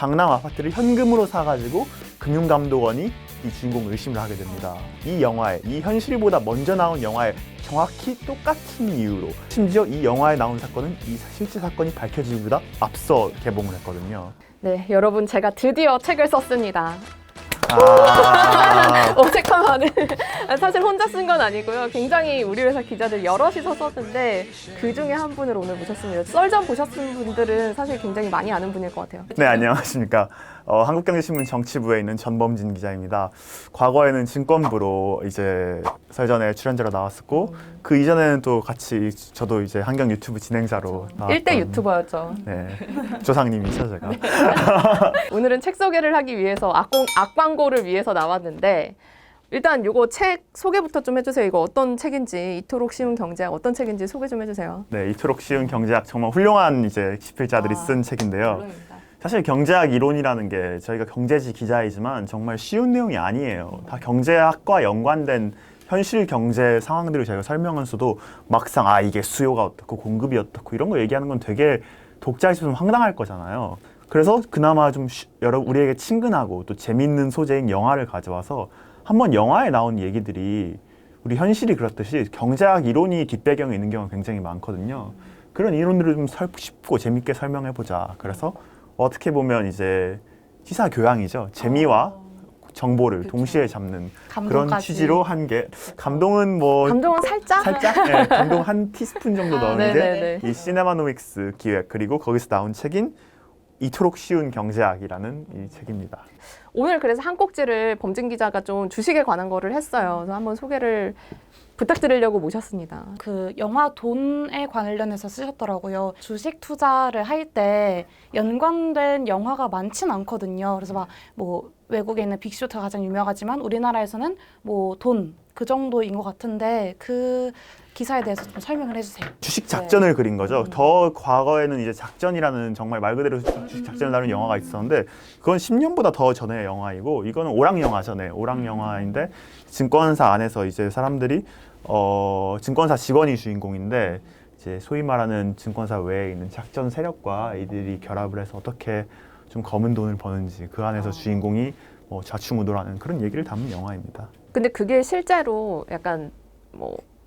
강남 아파트를 현금으로 사가지고 금융감독원이 이 주인공을 의심을 하게 됩니다. 이 영화에, 이 현실보다 먼저 나온 영화에 정확히 똑같은 이유로, 심지어 이 영화에 나온 사건은 이 실제 사건이 밝혀지기보다 앞서 개봉을 했거든요. 네, 여러분 제가 드디어 책을 썼습니다. 아, 어색한 반응. 사실 혼자 쓴 건 아니고요. 굉장히 우리 회사 기자들 여럿이서 썼는데 그 중에 한 분을 오늘 모셨습니다. 썰전 보셨던 분들은 사실 굉장히 많이 아는 분일 것 같아요. 네, 안녕하십니까. 한국경제신문 정치부에 있는 전범진 기자입니다. 과거에는 증권부로 이제 설전에 출연자로 나왔었고, 그 이전에는 또 같이 저도 이제 환경 유튜브 진행자로 나왔던 1대 유튜버였죠. 네, 조상님이죠, 제가. 오늘은 책 소개를 하기 위해서 악광고를 위해서 나왔는데 일단 이거 책 소개부터 좀 해주세요. 이거 어떤 책인지, 이토록 쉬운 경제학 어떤 책인지 소개 좀 해주세요. 네, 이토록 쉬운 경제학 정말 훌륭한 이제 기필자들이 쓴 책인데요. 물론입니다. 사실 경제학 이론이라는 게 저희가 경제지 기자이지만 정말 쉬운 내용이 아니에요. 다 경제학과 연관된 현실 경제 상황들을 저희가 설명하면서도 막상 이게 수요가 어떻고 공급이 어떻고 이런 거 얘기하는 건 되게 독자에 있어서 좀 황당할 거잖아요. 그래서 그나마 좀 우리에게 친근하고 또 재밌는 소재인 영화를 가져와서 한번 영화에 나온 얘기들이 우리 현실이 그렇듯이 경제학 이론이 뒷배경에 있는 경우가 굉장히 많거든요. 그런 이론들을 좀 쉽고 재밌게 설명해보자. 그래서 어떻게 보면 이제 시사 교양이죠. 재미와 정보를 동시에 잡는 그런 취지로 한 게, 감동은 살짝? 네, 감동 한 티스푼 정도 넣은 게 이 시네마노믹스 기획, 그리고 거기서 나온 책인 이토록 쉬운 경제학이라는 이 책입니다. 오늘 그래서 한 꼭지를 범진 기자가 좀 주식에 관한 거를 했어요. 그래서 한번 소개를 부탁드리려고 모셨습니다. 그 영화 돈에 관련해서 쓰셨더라고요. 주식 투자를 할 때 연관된 영화가 많진 않거든요. 그래서 막 뭐 외국에 있는 빅쇼트가 가장 유명하지만 우리나라에서는 뭐 돈 그 정도인 것 같은데 그 기사에 대해서 좀 설명을 해주세요. 주식 작전을 그린 거죠. 더 과거에는 이제 작전이라는 정말 말 그대로 주식 작전을 다룬 영화가 있었는데 그건 10년보다 더 전의 영화이고, 이거는 오락 영화죠. 네, 오락 영화인데 증권사 안에서 이제 사람들이 증권사 직원이 주인공인데 이제 소위 말하는 증권사 외에 있는 작전 세력과 이들이 결합을 해서 어떻게 좀 검은 돈을 버는지, 그 안에서 주인공이 좌충우돌하는 그런 얘기를 담은 영화입니다. 근데 그게 실제로 약간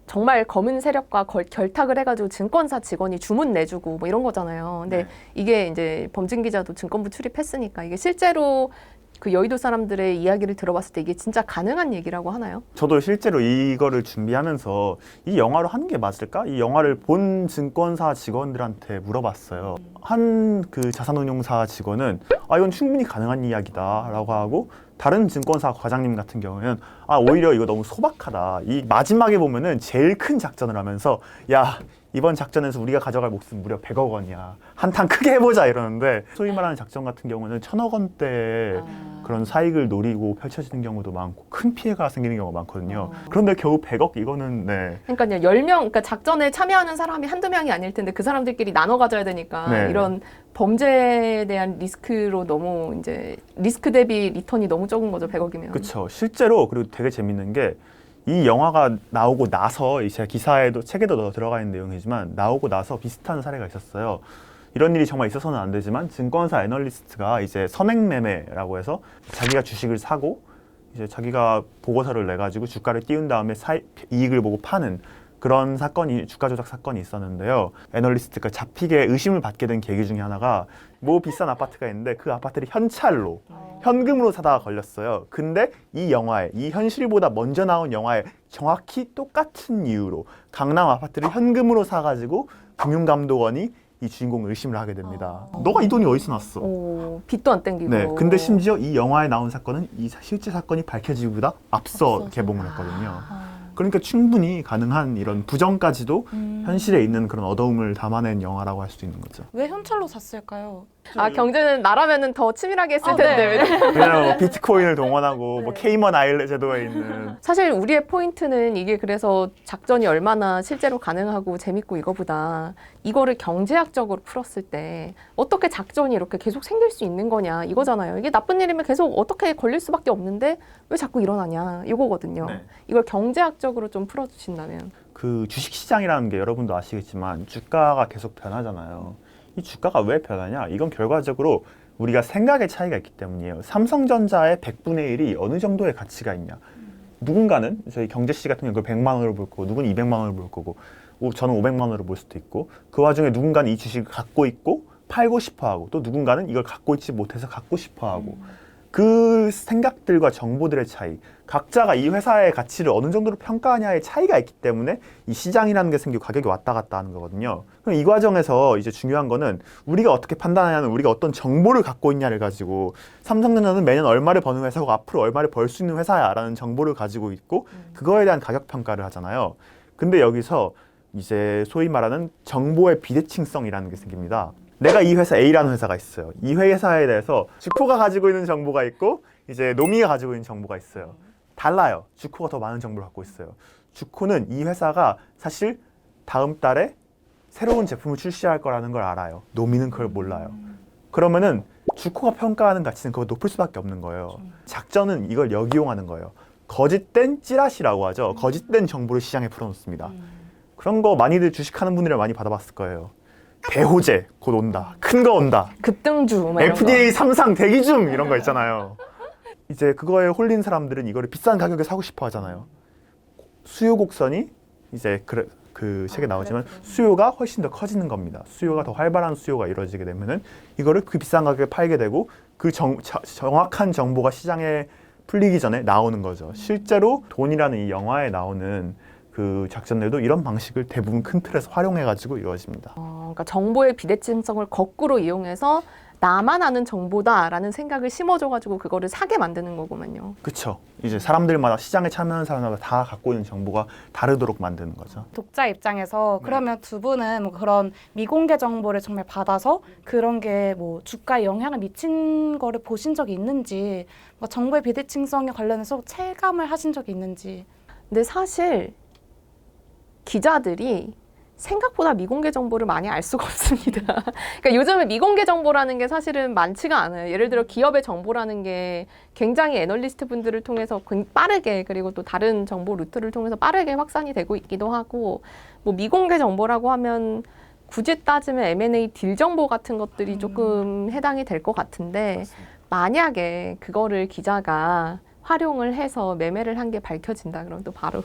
정말 검은 세력과 결탁을 해가지고 증권사 직원이 주문 내주고 이런 거잖아요. 근데 이게 이제 범진 기자도 증권부 출입했으니까 이게 실제로 그 여의도 사람들의 이야기를 들어봤을 때 이게 진짜 가능한 얘기라고 하나요? 저도 실제로 이거를 준비하면서 이 영화로 하는 게 맞을까? 이 영화를 본 증권사 직원들한테 물어봤어요. 한 그 자산운용사 직원은 이건 충분히 가능한 이야기다라고 하고, 다른 증권사 과장님 같은 경우는 오히려 이거 너무 소박하다. 이 마지막에 보면은 제일 큰 작전을 하면서 이번 작전에서 우리가 가져갈 몫은 무려 100억 원이야. 한탕 크게 해보자 이러는데, 소위 말하는 작전 같은 경우는 1000억 원대 그런 사익을 노리고 펼쳐지는 경우도 많고 큰 피해가 생기는 경우가 많거든요. 그런데 겨우 100억 이거는 그러니까요. 10명, 그러니까 작전에 참여하는 사람이 한두 명이 아닐 텐데 그 사람들끼리 나눠 가져야 되니까 이런 범죄에 대한 리스크로 너무 이제 리스크 대비 리턴이 너무 적은 거죠. 100억이면. 그렇죠. 실제로 그리고 되게 재밌는 게 이 영화가 나오고 나서 제 기사에도 책에도 들어가 있는 내용이지만 나오고 나서 비슷한 사례가 있었어요. 이런 일이 정말 있어서는 안 되지만 증권사 애널리스트가 이제 선행매매라고 해서 자기가 주식을 사고 이제 자기가 보고서를 내 가지고 주가를 띄운 다음에 이익을 보고 파는 그런 사건이, 주가 조작 사건이 있었는데요. 애널리스트가 잡히게 의심을 받게 된 계기 중에 하나가 비싼 아파트가 있는데 그 아파트를 현찰로 현금으로 사다가 걸렸어요. 근데 이 영화에, 이 현실보다 먼저 나온 영화에 정확히 똑같은 이유로 강남 아파트를 현금으로 사가지고 금융감독원이 이 주인공을 의심을 하게 됩니다. 너가 이 돈이 어디서 났어? 빚도 안 땡기고. 네, 근데 심지어 이 영화에 나온 사건은 이 실제 사건이 밝혀지기보다 앞서 개봉을 했거든요. 그러니까 충분히 가능한 이런 부정까지도 현실에 있는 그런 어두움을 담아낸 영화라고 할 수 있는 거죠. 왜 현찰로 샀을까요? 경제는 나라면은 더 치밀하게 했을 텐데. 왜냐면 비트코인을 동원하고 케이먼 아일랜드 제도에 있는. 사실 우리의 포인트는 이게 그래서 작전이 얼마나 실제로 가능하고 재밌고 이거보다 이거를 경제학적으로 풀었을 때 어떻게 작전이 이렇게 계속 생길 수 있는 거냐 이거잖아요. 이게 나쁜 일이면 계속 어떻게 걸릴 수밖에 없는데 왜 자꾸 일어나냐 이거거든요. 이걸 경제학적으로 좀 풀어주신다면. 그 주식시장이라는 게 여러분도 아시겠지만 주가가 계속 변하잖아요. 이 주가가 왜 변하냐? 이건 결과적으로 우리가 생각의 차이가 있기 때문이에요. 삼성전자의 100분의 1이 어느 정도의 가치가 있냐. 누군가는 저희 경제씨 같은 경우 그걸 100만 원으로 볼 거고 누구는 200만 원으로 볼 거고 저는 500만 원으로 볼 수도 있고 그 와중에 누군가는 이 주식을 갖고 있고 팔고 싶어 하고 또 누군가는 이걸 갖고 있지 못해서 갖고 싶어 하고 그 생각들과 정보들의 차이, 각자가 이 회사의 가치를 어느 정도로 평가하냐의 차이가 있기 때문에 이 시장이라는 게 생기고 가격이 왔다 갔다 하는 거거든요. 그럼 이 과정에서 이제 중요한 거는 우리가 어떻게 판단하냐는 우리가 어떤 정보를 갖고 있냐를 가지고 삼성전자는 매년 얼마를 버는 회사고 앞으로 얼마를 벌 수 있는 회사야라는 정보를 가지고 있고 그거에 대한 가격 평가를 하잖아요. 근데 여기서 이제 소위 말하는 정보의 비대칭성이라는 게 생깁니다. 내가 이 회사 A라는 회사가 있어요. 이 회사에 대해서 주코가 가지고 있는 정보가 있고 이제 노미가 가지고 있는 정보가 있어요. 달라요. 주코가 더 많은 정보를 갖고 있어요. 주코는 이 회사가 사실 다음 달에 새로운 제품을 출시할 거라는 걸 알아요. 노미는 그걸 몰라요. 그러면은 주코가 평가하는 가치는 그거 높을 수밖에 없는 거예요. 작전은 이걸 역이용하는 거예요. 거짓된 찌라시라고 하죠. 거짓된 정보를 시장에 풀어놓습니다. 그런 거 많이들 주식하는 분들이 많이 받아봤을 거예요. 대호재 곧 온다. 큰 거 온다. 급등주 막 이런 FDA 3상 대기 중 이런 거 있잖아요. 이제 그거에 홀린 사람들은 이거를 비싼 가격에 사고 싶어 하잖아요. 수요 곡선이 이제 그 책에 나오지만 수요가 훨씬 더 커지는 겁니다. 수요가 더 활발한 수요가 이루어지게 되면은 이거를 그 비싼 가격에 팔게 되고 그 정확한 정보가 시장에 풀리기 전에 나오는 거죠. 실제로 돈이라는 이 영화에 나오는 그 작전들도 이런 방식을 대부분 큰 틀에서 활용해가지고 이루어집니다. 그러니까 정보의 비대칭성을 거꾸로 이용해서 나만 아는 정보다라는 생각을 심어줘가지고 그거를 사게 만드는 거구만요. 그렇죠. 이제 사람들마다 시장에 참여하는 사람마다 다 갖고 있는 정보가 다르도록 만드는 거죠. 독자 입장에서 그러면 두 분은 뭐 그런 미공개 정보를 정말 받아서 그런 게 뭐 주가에 영향을 미친 거를 보신 적이 있는지, 뭐 정보의 비대칭성에 관련해서 체감을 하신 적이 있는지. 근데 사실 기자들이 생각보다 미공개 정보를 많이 알 수가 없습니다. 그러니까 요즘에 미공개 정보라는 게 사실은 많지가 않아요. 예를 들어 기업의 정보라는 게 굉장히 애널리스트 분들을 통해서 빠르게 그리고 또 다른 정보 루트를 통해서 빠르게 확산이 되고 있기도 하고 뭐 미공개 정보라고 하면 굳이 따지면 M&A 딜 정보 같은 것들이 조금 해당이 될 것 같은데 만약에 그거를 기자가 활용을 해서 매매를 한 게 밝혀진다 그러면 또 바로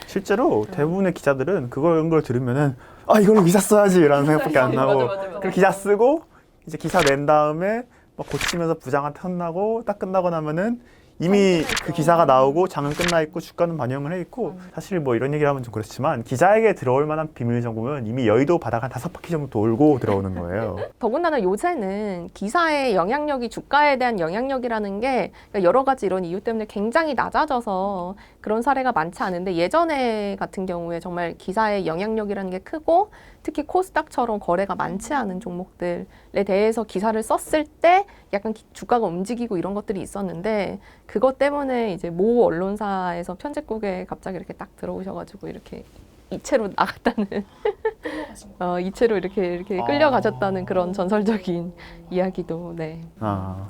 실제로 대부분의 기자들은 그런 걸 들으면은 아 이걸로 기사 써야지라는 생각밖에 안 나고 그 기사 쓰고 이제 기사 낸 다음에 막 고치면서 부장한테 혼나고 딱 끝나고 나면은 이미 그 기사가 나오고 장은 끝나 있고 주가는 반영을 해 있고 사실 뭐 이런 얘기를 하면 좀 그렇지만 기자에게 들어올 만한 비밀 정보면 이미 여의도 바닥 한 5바퀴 정도 돌고 들어오는 거예요. 더군다나 요새는 기사의 영향력이 주가에 대한 영향력이라는 게 여러 가지 이런 이유 때문에 굉장히 낮아져서 그런 사례가 많지 않은데 예전에 같은 경우에 정말 기사의 영향력이라는 게 크고 특히 코스닥처럼 거래가 많지 않은 종목들에 대해서 기사를 썼을 때 약간 주가가 움직이고 이런 것들이 있었는데 그것 때문에 이제 모 언론사에서 편집국에 갑자기 이렇게 딱 들어오셔가지고 이렇게 이체로 나갔다는 이체로 이렇게 끌려가셨다는 그런 전설적인 이야기도 네.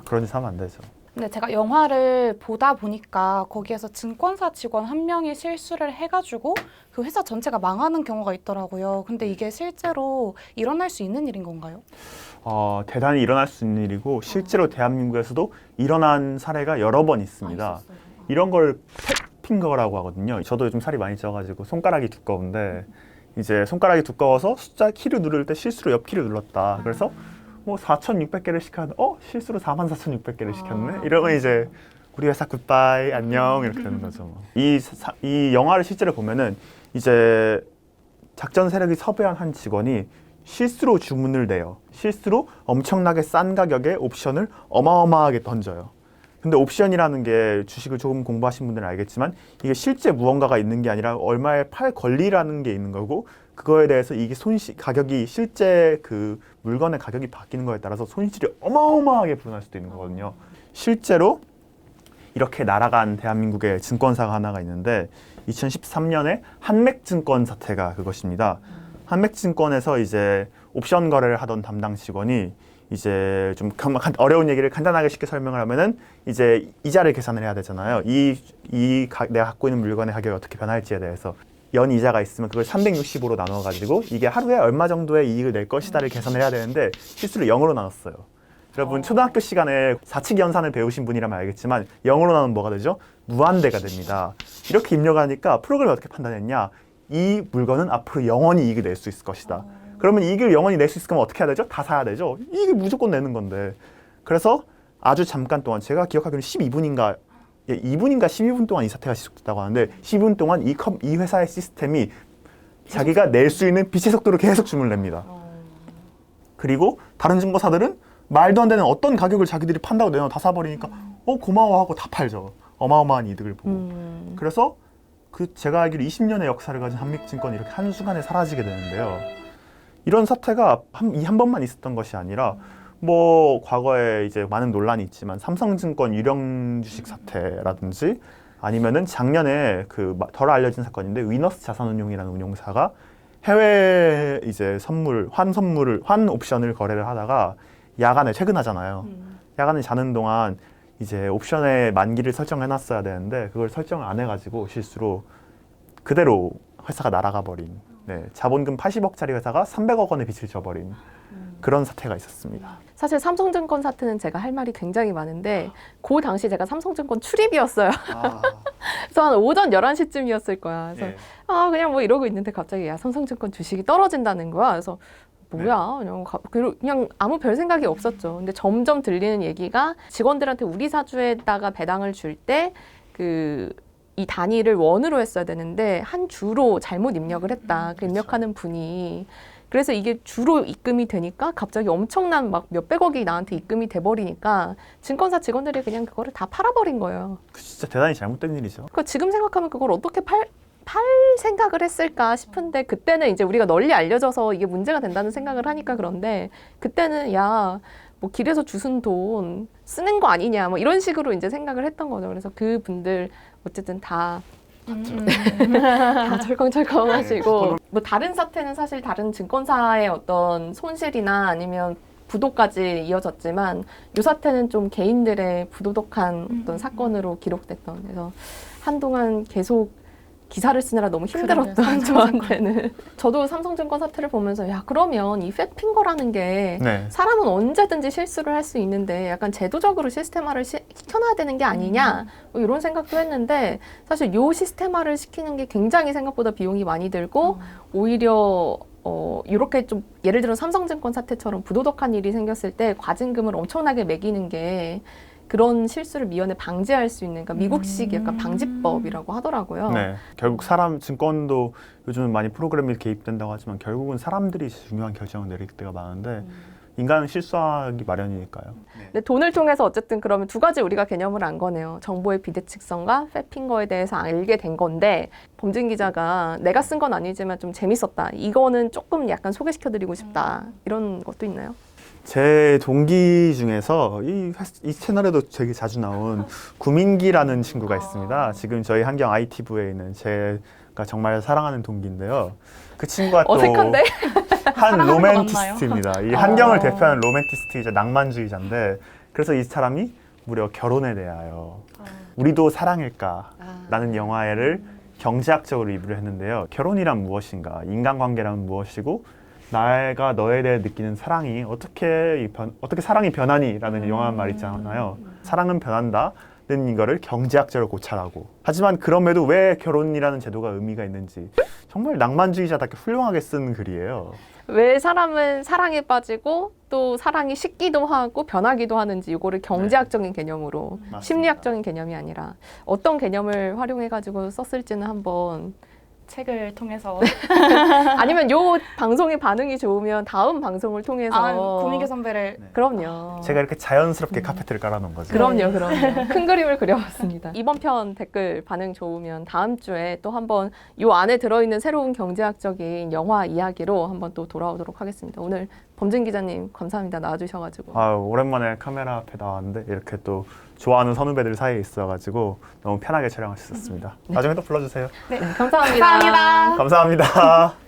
그런 짓 하면 안 되죠. 근데 제가 영화를 보다 보니까 거기에서 증권사 직원 한 명이 실수를 해가지고 그 회사 전체가 망하는 경우가 있더라고요. 근데 이게 실제로 일어날 수 있는 일인 건가요? 대단히 일어날 수 있는 일이고 실제로 대한민국에서도 일어난 사례가 여러 번 있습니다. 이런 걸 팻핑거라고 하거든요. 저도 요즘 살이 많이 쪄가지고 손가락이 두꺼운데 이제 손가락이 두꺼워서 숫자 키를 누를 때 실수로 옆 키를 눌렀다. 그래서 뭐 4,600개를 시켰는데 실수로 44,600개를 시켰네? 이러면 이제 우리 회사 굿바이 안녕 이렇게 되는 거죠. 이 영화를 실제로 보면은 이제 작전 세력이 섭외한 한 직원이 실수로 주문을 내요. 실수로 엄청나게 싼 가격에 옵션을 어마어마하게 던져요. 근데 옵션이라는 게 주식을 조금 공부하신 분들은 알겠지만 이게 실제 무언가가 있는 게 아니라 얼마에 팔 권리라는 게 있는 거고 그거에 대해서 이게 가격이 실제 그 물건의 가격이 바뀌는 거에 따라서 손실이 어마어마하게 불어날 수도 있는 거거든요. 실제로 이렇게 날아간 대한민국의 증권사가 하나가 있는데 2013년에 한맥증권 사태가 그것입니다. 한맥증권에서 이제 옵션 거래를 하던 담당 직원이 이제 좀 어려운 얘기를 간단하게 쉽게 설명을 하면은 이제 이자를 계산을 해야 되잖아요. 내가 갖고 있는 물건의 가격이 어떻게 변할지에 대해서 연이자가 있으면 그걸 365로 나눠가지고 이게 하루에 얼마 정도의 이익을 낼 것이다를 계산을 해야 되는데 실수를 0으로 나눴어요. 여러분 초등학교 시간에 사칙 연산을 배우신 분이라면 알겠지만 0으로 나누면 뭐가 되죠? 무한대가 됩니다. 이렇게 입력하니까 프로그램이 어떻게 판단했냐? 이 물건은 앞으로 영원히 이익을 낼 수 있을 것이다. 그러면 이익을 영원히 낼 수 있을 거면 어떻게 해야 되죠? 다 사야 되죠. 이익을 무조건 내는 건데. 그래서 아주 잠깐 동안 제가 기억하기로는 12분인가 2분인가 12분 동안 이 사태가 지속됐다고 하는데 12분 동안 이 회사의 시스템이 자기가 낼 수 있는 빛의 속도로 계속 주문을 냅니다. 그리고 다른 증권사들은 말도 안 되는 어떤 가격을 자기들이 판다고 내놔 다 사버리니까 고마워하고 다 팔죠. 어마어마한 이득을 보고. 그래서 제가 알기로 20년의 역사를 가진 한미증권이 이렇게 한순간에 사라지게 되는데요. 이런 사태가 한 번만 있었던 것이 아니라 뭐 과거에 이제 많은 논란이 있지만 삼성증권 유령 주식 사태라든지 아니면은 작년에 그 덜 알려진 사건인데 위너스 자산운용이라는 운용사가 해외 이제 환 옵션을 거래를 하다가 야간에 퇴근하잖아요. 야간에 자는 동안 이제 옵션의 만기를 설정해놨어야 되는데 그걸 설정을 안 해가지고 실수로 그대로 회사가 날아가 버린 자본금 80억짜리 회사가 300억 원의 빚을 져버린 그런 사태가 있었습니다. 사실 삼성증권 사태는 제가 할 말이 굉장히 많은데 그 당시 제가 삼성증권 출입이었어요. 그래서 한 오전 11시쯤이었을 거야. 그래서 그냥 뭐 이러고 있는데 갑자기 삼성증권 주식이 떨어진다는 거야. 그래서 뭐야? 그냥 아무 별 생각이 없었죠. 근데 점점 들리는 얘기가 직원들한테 우리 사주에다가 배당을 줄 때 이 단위를 원으로 했어야 되는데 한 주로 잘못 입력을 했다. 그 입력하는 분이. 그래서 이게 주로 입금이 되니까 갑자기 엄청난 막 몇백억이 나한테 입금이 돼버리니까 증권사 직원들이 그냥 그거를 다 팔아버린 거예요. 진짜 대단히 잘못된 일이죠. 그러니까 지금 생각하면 그걸 어떻게 팔 생각을 했을까 싶은데 그때는 이제 우리가 널리 알려져서 이게 문제가 된다는 생각을 하니까 그런데 그때는 뭐 길에서 주순 돈 쓰는 거 아니냐 뭐 이런 식으로 이제 생각을 했던 거죠. 그래서 그분들 어쨌든 다 철컹철컹 하시고 뭐 다른 사태는 사실 다른 증권사의 어떤 손실이나 아니면 부도까지 이어졌지만 이 사태는 좀 개인들의 부도덕한 어떤 사건으로 기록됐던 그래서 한동안 계속 기사를 쓰느라 너무 힘들었던 저한테는 저도 삼성증권 사태를 보면서 그러면 이 팻핑거라는 게 사람은 언제든지 실수를 할 수 있는데 약간 제도적으로 시스템화를 시켜놔야 되는 게 아니냐 뭐 이런 생각도 했는데 사실 요 시스템화를 시키는 게 굉장히 생각보다 비용이 많이 들고 오히려 이렇게 좀 예를 들어 삼성증권 사태처럼 부도덕한 일이 생겼을 때 과징금을 엄청나게 매기는 게 그런 실수를 미연에 방지할 수 있는 그러니까 미국식 약간 방지법이라고 하더라고요. 결국 증권도 요즘은 많이 프로그램이 개입된다고 하지만 결국은 사람들이 중요한 결정을 내릴 때가 많은데 인간은 실수하기 마련이니까요. 근데 돈을 통해서 어쨌든 그러면 두 가지 우리가 개념을 안 거네요. 정보의 비대칭성과 팻핑거에 대해서 알게 된 건데 범진 기자가 내가 쓴 건 아니지만 좀 재밌었다. 이거는 조금 약간 소개시켜드리고 싶다. 이런 것도 있나요? 제 동기 중에서 이 채널에도 되게 자주 나온 구민기라는 친구가 있습니다. 지금 저희 한경 IT부에 있는 제가 정말 사랑하는 동기인데요. 그 친구가 또 어색한데? 한 로맨티스트입니다. 이 한경을 대표하는 로맨티스트이자 낭만주의자인데 그래서 이 사람이 무려 결혼에 대하여 우리도 사랑일까라는 영화를 경제학적으로 리뷰를 했는데요. 결혼이란 무엇인가? 인간관계란 무엇이고 내가 너에 대해 느끼는 사랑이 어떻게 사랑이 변하니라는 유명한 말 있잖아요. 사랑은 변한다는 이거를 경제학적으로 고찰하고 하지만 그럼에도 왜 결혼이라는 제도가 의미가 있는지 정말 낭만주의자답게 훌륭하게 쓴 글이에요. 왜 사람은 사랑에 빠지고 또 사랑이 식기도 하고 변하기도 하는지 이거를 경제학적인 개념으로 맞습니다. 심리학적인 개념이 아니라 어떤 개념을 활용해가지고 썼을지는 한번 책을 통해서 아니면 요 방송의 반응이 좋으면 다음 방송을 통해서 구민기 선배를 그럼요. 제가 이렇게 자연스럽게 카페트를 깔아놓은 거죠. 그럼요. 큰 그림을 그려봤습니다. 이번 편 댓글 반응 좋으면 다음 주에 또 한번 요 안에 들어있는 새로운 경제학적인 영화 이야기로 한번 또 돌아오도록 하겠습니다. 오늘 범진 기자님 감사합니다. 나와주셔가지고. 오랜만에 카메라 앞에 나왔는데 이렇게 또 좋아하는 선후배들 사이에 있어가지고 너무 편하게 촬영할 수 있었습니다. 나중에 또 불러주세요. 네, 감사합니다. 감사합니다.